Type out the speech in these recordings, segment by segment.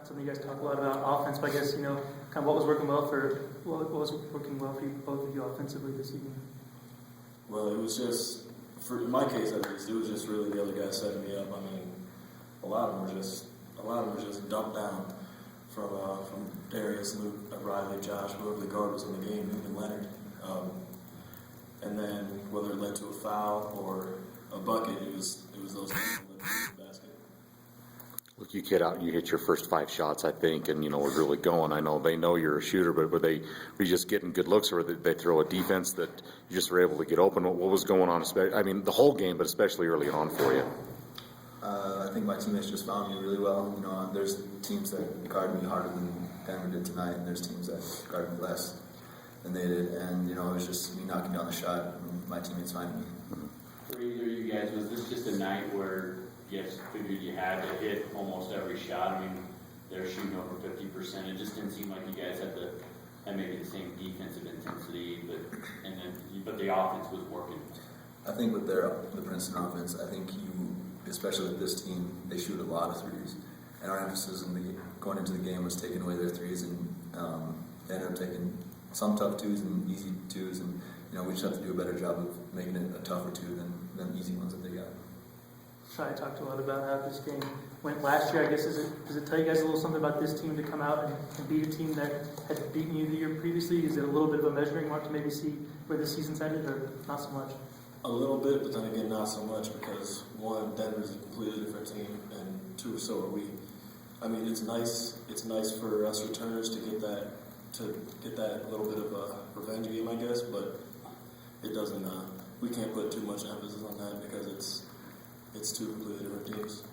something you guys talk a lot about offense, but I guess, kind of what was working well for you, both of you offensively this evening? Well, it was just, in my case at least, it was just really the other guys setting me up. I mean, a lot of them were just dumped down from Darius, Luke, Riley, Josh, whoever the guard was in the game, even Leonard. And then whether it led to a foul or a bucket, it was those things that led to the basket. Look, you get out, you hit your first 5 shots, I think, and we're really going. I know they know you're a shooter, but were you just getting good looks, or did they throw a defense that you just were able to get open? What was going on? I mean, the whole game, but especially early on for you. I think my teammates just found me really well. There's teams that guard me harder than Denver did tonight, and there's teams that guard me less than they did. And it was just me knocking down the shot, and my teammates finding me. For either of you guys, was this just a night where you guys figured you had to hit almost every shot? I mean, they're shooting over 50%. It just didn't seem like you guys had maybe the same defensive intensity, but the offense was working. I think with the Princeton offense, I think especially with this team, they shoot a lot of threes, and our emphasis going into the game was taking away their threes, and they ended up taking some tough twos and easy twos, and we just have to do a better job of making it a tougher two than easy ones that they got. I talked a lot about how this game went last year. I guess does it tell you guys a little something about this team to come out and beat a team that had beaten you the year previously? Is it a little bit of a measuring mark to maybe see where the season's headed, or not so much? A little bit, but then again, not so much, because one, Denver's a completely different team, and two, so are we. I mean, it's nice for us returners to get that little bit of a revenge game, I guess, but it doesn't. We can't put too much emphasis on that because it's two completely different teams.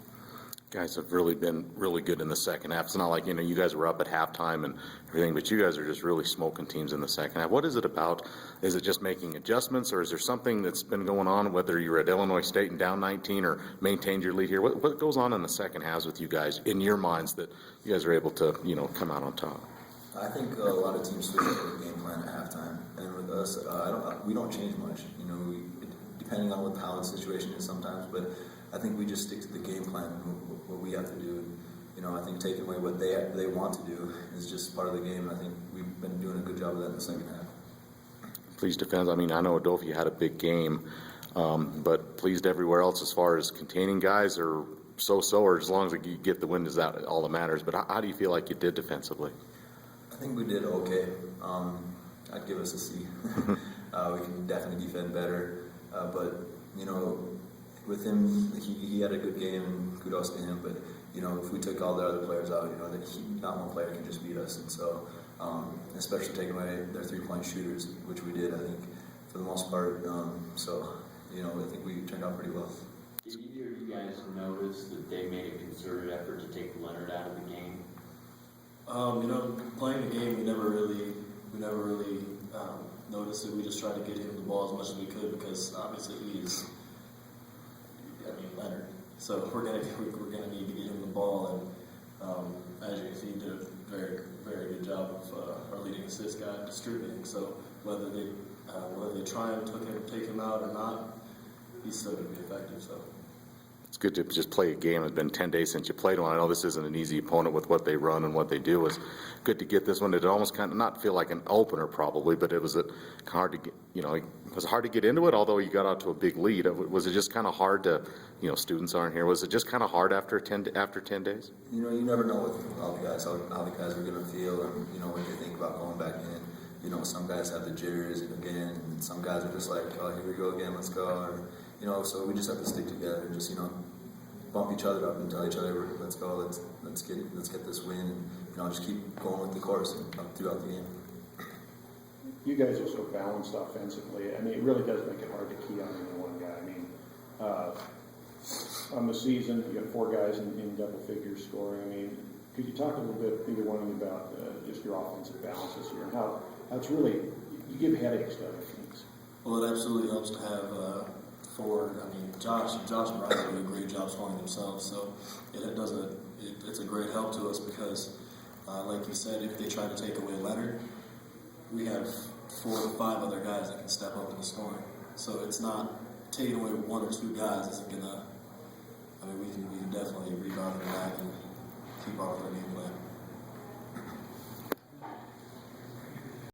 Guys have really been really good in the second half. It's not like, you guys were up at halftime and everything, but you guys are just really smoking teams in the second half. What is it about? Is it just making adjustments, or is there something that's been going on, whether you're at Illinois State and down 19 or maintained your lead here? What goes on in the second halves with you guys, in your minds, that you guys are able to, come out on top? I think a lot of teams switch up their game plan at halftime, and with us, we don't change much. Depending on how the situation is sometimes, but I think we just stick to the game plan, what we have to do. I think taking away what they want to do is just part of the game, and I think we've been doing a good job of that in the second half. Pleased defense. I mean, I know Adolphe had a big game, but pleased everywhere else as far as containing guys, or so-so, or as long as you get the win is that all that matters. But how do you feel like you did defensively? I think we did okay. I'd give us a C. We can definitely defend better. But, with him, he had a good game, and kudos to him. But, if we took all the other players out, not one player can just beat us. And so, especially taking away their three-point shooters, which we did, I think, for the most part. I think we turned out pretty well. Did either of you guys notice that they made a concerted effort to take Leonard out of the game? Playing the game, we never really noticed it. We just tried to get him the ball as much as we could, because obviously he's, Leonard. So we're gonna need to get him the ball, and as you can see, he did a very, very good job of our leading assist guy distributing. So whether they try and take him out or not, he's still going to be effective. So. It's good to just play a game. It's been 10 days since you played one. I know this isn't an easy opponent with what they run and what they do. It's good to get this one. It almost kind of not feel like an opener probably, but it was hard to get. It was hard to get into it. Although you got out to a big lead, was it just kind of hard to? Students aren't here. Was it just kind of hard after 10 days? You never know with all the guys how the guys are going to feel, and what they think about going back in. Some guys have the jitters again, and some guys are just like, oh, here we go again, let's go. Or, so we just have to stick together and just, bump each other up and tell each other, let's go, let's get this win, and just keep going with the course and up throughout the game. You guys are so balanced offensively. I mean, it really does make it hard to key on any one guy. I mean, on the season, you got 4 guys in double figures scoring. I mean, could you talk a little bit, either one of you, about just your offensive balance this year, and how it's really, you give headaches to other teams? Well, it absolutely helps to have 4. I mean, Josh and Riley do a great job scoring themselves, so it's a great help to us, because, like you said, if they try to take away Leonard, we have 4 to 5 other guys that can step up in the scoring. So it's not taking away 1 or 2 guys isn't gonna. I mean, we can definitely rebound it back and keep on with the game plan.